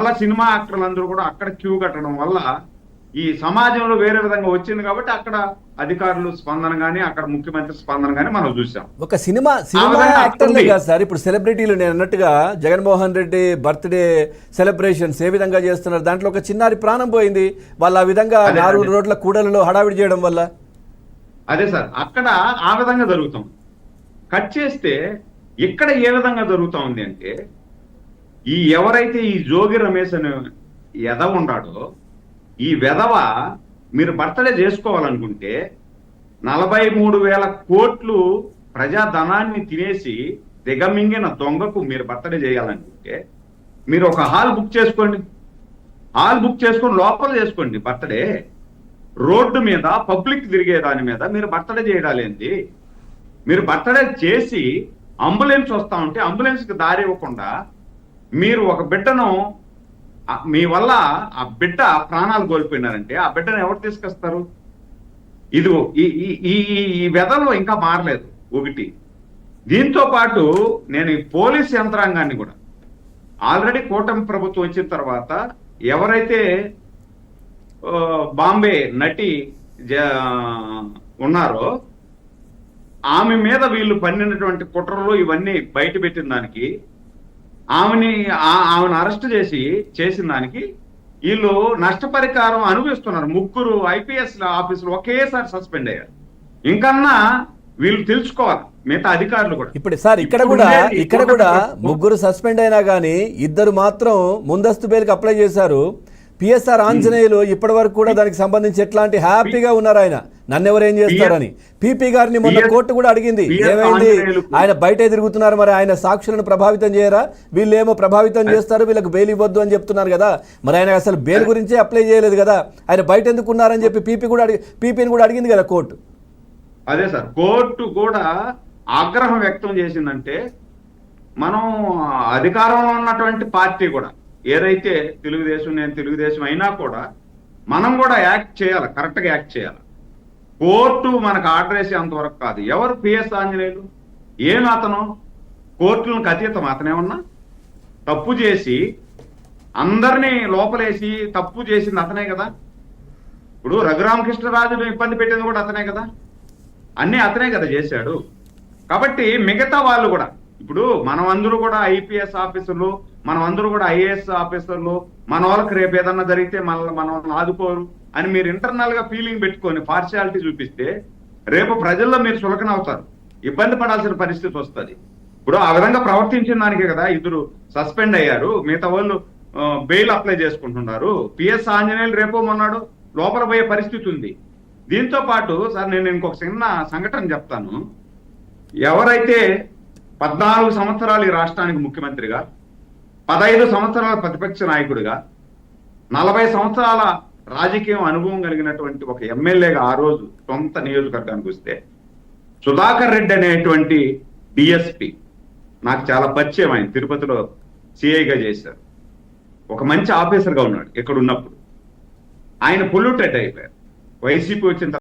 అలా సినిమా యాక్టర్లందరూ కూడా అక్కడ క్యూ కట్టడం వల్ల ఈ సమాజంలో వేరే విధంగా వచ్చింది కాబట్టి అక్కడ అధికారులు స్పందన గానీ అక్కడ ముఖ్యమంత్రి స్పందన గానీ మనం చూసాం. ఒక సినిమా యాక్టర్లే కాదు సార్, ఇప్పుడు సెలబ్రిటీలు నేను అన్నట్టుగా జగన్మోహన్ రెడ్డి బర్త్డే సెలబ్రేషన్స్ ఏ విధంగా చేస్తున్నారు, దాంట్లో ఒక చిన్నారి ప్రాణం పోయింది వాళ్ళు ఆ విధంగా 4 రోడ్ల కూడలలో హడావిడి చేయడం వల్ల. అదే సార్, అక్కడ ఆ విధంగా జరుగుతాం. కట్ చేస్తే ఇక్కడ ఏ విధంగా జరుగుతా ఉంది అంటే, ఈ ఎవరైతే ఈ జోగి రమేష్ అనే ఎదవ ఉన్నాడో ఈ వెధవ మీరు బర్త్డే చేసుకోవాలనుకుంటే 43,000 కోట్లు ప్రజాధనాన్ని తినేసి దిగమింగిన దొంగకు మీరు బర్త్డే చేయాలనుకుంటే మీరు ఒక హాల్ బుక్ చేసుకోండి. హాల్ బుక్ చేసుకొని లోపల చేసుకోండి బర్త్డే. రోడ్డు మీద పబ్లిక్ తిరిగే దాని మీద మీరు బర్త్డే చేయడాలేంది? మీరు బర్త్డే చేసి అంబులెన్స్ వస్తా ఉంటే అంబులెన్స్కి దారి ఇవ్వకుండా మీరు ఒక బిడ్డను మీ వల్ల ఆ బిడ్డ ప్రాణాలు కోల్పోయినారంటే ఆ బిడ్డను ఎవరు తీసుకొస్తారు? ఇది ఈ వెధలో ఇంకా మారలేదు ఒకటి. దీంతో పాటు నేను ఈ పోలీస్ యంత్రాంగాన్ని కూడా ఆల్రెడీ కూటమి ప్రభుత్వం వచ్చిన తర్వాత ఎవరైతే బాంబే నటి ఉన్నారో ఆమె మీద వీళ్ళు పన్నినటువంటి కుట్రలు ఇవన్నీ బయట పెట్టిన దానికి ఆమెను అరెస్ట్ చేసిన దానికి వీళ్ళు నష్టపరిహారం అనుభవిస్తున్నారు. 3 IPS ఆఫీసులు ఒకేసారి సస్పెండ్ అయ్యారు. ఇంకన్నా వీళ్ళు తెలుసుకోవాలి మిగతా అధికారులు కూడా. ఇప్పుడు సార్ ఇక్కడ కూడా 3 సస్పెండ్ అయినా కానీ 2 మాత్రం ముందస్తు బెయిల్కి అప్లై చేశారు. పిఎస్ఆర్ ఆంజనేయులు ఇప్పటి వరకు కూడా దానికి సంబంధించి ఎట్లాంటి హ్యాపీగా ఉన్నారు, ఆయన నన్ను ఎవరేం చేస్తారని. పీపీ గారిని మొన్న కోర్టు కూడా అడిగింది, ఏమైంది ఆయన బయటే తిరుగుతున్నారు, మరి ఆయన సాక్షులను ప్రభావితం చేయరా, వీళ్ళేమో ప్రభావితం చేస్తారు, వీళ్ళకి బెయిల్ ఇవ్వద్దు అని చెప్తున్నారు కదా, మరి ఆయన అసలు బెయిల్ గురించే అప్లై చేయలేదు కదా, ఆయన బయట ఎందుకు ఉన్నారని చెప్పి పీపీని కూడా అడిగింది కదా కోర్టు. అదే సార్, కోర్టు కూడా ఆగ్రహం వ్యక్తం చేసిందంటే మనం అధికారంలో ఉన్నటువంటి పార్టీ కూడా ఏదైతే నేను తెలుగుదేశం అయినా కూడా మనం కూడా యాక్ట్ చేయాలి, కరెక్ట్గా యాక్ట్ చేయాలి. కోర్టు మనకు ఆర్డర్ వేసేంత వరకు కాదు. ఎవరు పిఎస్ ఆంజనేయులు? ఏమి అతను కోర్టులకు అతీతం? అతనేమన్నా తప్పు చేసి అందరినీ లోపలేసి తప్పు చేసింది అతనే కదా. ఇప్పుడు రఘురామకృష్ణరాజును ఇబ్బంది పెట్టింది కూడా అతనే కదా, అన్నీ అతనే కదా చేశాడు. కాబట్టి మిగతా వాళ్ళు కూడా ఇప్పుడు మనం అందరూ కూడా IPS ఆఫీసర్లు, మనం అందరూ కూడా IAS ఆఫీసర్లు, మన వాళ్ళకి రేపు ఏదన్నా జరిగితే మనం ఆదుకోరు అని మీరు ఇంటర్నల్ గా ఫీలింగ్ పెట్టుకొని పార్షియాలిటీ చూపిస్తే రేపు ప్రజల్లో మీరు చులకన అవుతారు, ఇబ్బంది పడాల్సిన పరిస్థితి వస్తుంది. ఇప్పుడు ఆ విధంగా ప్రవర్తించిన దానికే కదా 2 సస్పెండ్ అయ్యారు, మిగతా వాళ్ళు బెయిల్ అప్లై చేసుకుంటున్నారు. పిఎస్ ఆంజనేయులు రేపో మొన్నాడు లోపల పోయే పరిస్థితి ఉంది. దీంతో పాటు సార్ నేను ఇంకొక చిన్న సంఘటన చెప్తాను. ఎవరైతే 14 సంవత్సరాలు ఈ రాష్ట్రానికి ముఖ్యమంత్రిగా, 15 సంవత్సరాల ప్రతిపక్ష నాయకుడిగా, 40 సంవత్సరాల రాజకీయం అనుభవం కలిగినటువంటి ఒక ఎమ్మెల్యేగా ఆ రోజు సొంత నియోజకవర్గానికి వస్తే సుధాకర్ రెడ్డి అనేటువంటి DSP నాకు చాలా పరిచయం. ఆయన తిరుపతిలో CIగా చేశారు, ఒక మంచి ఆఫీసర్గా ఉన్నాడు ఇక్కడ ఉన్నప్పుడు. ఆయన పొల్యూటెడ్ అయిపోయారు వైసీపీ వచ్చిన